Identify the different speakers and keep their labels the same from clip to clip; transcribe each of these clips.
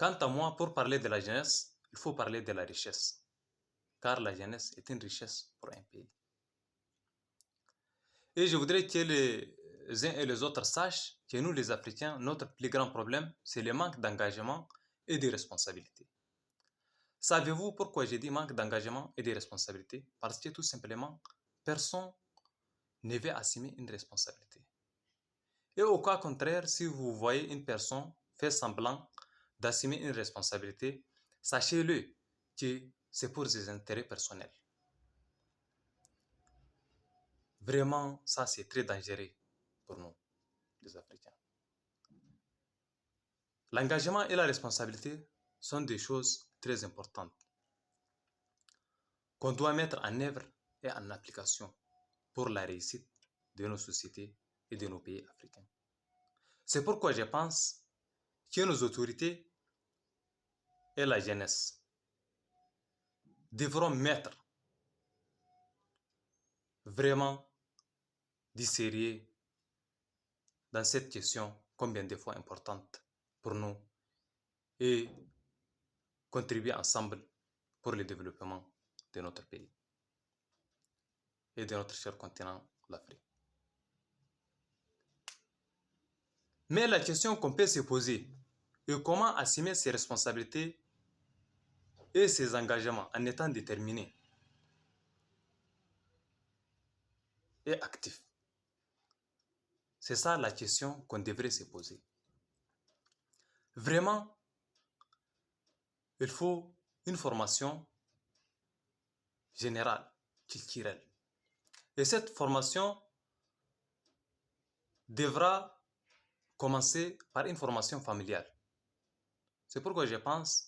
Speaker 1: Quant à moi, pour parler de la jeunesse, il faut parler de la richesse, car la jeunesse est une richesse pour un pays. Et je voudrais que les uns et les autres sachent que nous, les Africains, notre plus grand problème, c'est le manque d'engagement et de responsabilité. Savez-vous pourquoi j'ai dit manque d'engagement et de responsabilité? Parce que tout simplement, personne ne veut assumer une responsabilité. Et au cas contraire, si vous voyez une personne faire semblant d'assumer une responsabilité, sachez-le que c'est pour ses intérêts personnels. Vraiment, ça c'est très dangereux pour nous, les Africains. L'engagement et la responsabilité sont des choses très importantes qu'on doit mettre en œuvre et en application pour la réussite de nos sociétés et de nos pays africains. C'est pourquoi je pense que nos autorités et la jeunesse devront mettre vraiment du sérieux dans cette question combien de fois importante pour nous et contribuer ensemble pour le développement de notre pays et de notre cher continent, l'Afrique. Mais la question qu'on peut se poser est comment assumer ses responsabilités et ses engagements en étant déterminé et actif. C'est ça la question qu'on devrait se poser. Vraiment, il faut une formation générale, culturelle. Et cette formation devra commencer par une formation familiale. C'est pourquoi je pense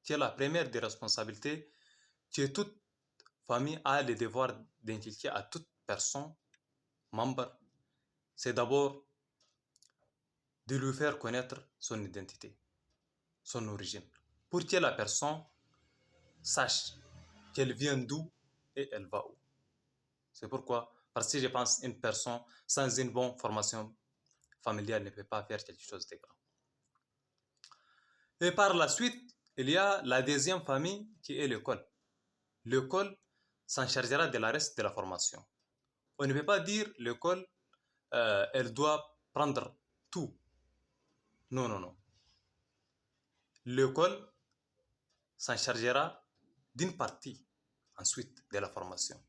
Speaker 1: que la première des responsabilités que toute famille a le devoir d'inculquer à toute personne, membre, c'est d'abord de lui faire connaître son identité, son origine, pour que la personne sache qu'elle vient d'où et elle va où. C'est pourquoi, parce que je pense qu'une personne sans une bonne formation familiale ne peut pas faire quelque chose de grand. Et par la suite, il y a la deuxième famille qui est l'école. L'école s'en chargera de la reste de la formation. On ne peut pas dire l'école, elle doit prendre tout. Non, non, non. L'école s'en chargera d'une partie ensuite de la formation.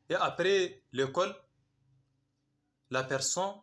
Speaker 1: Et après l'école, la personne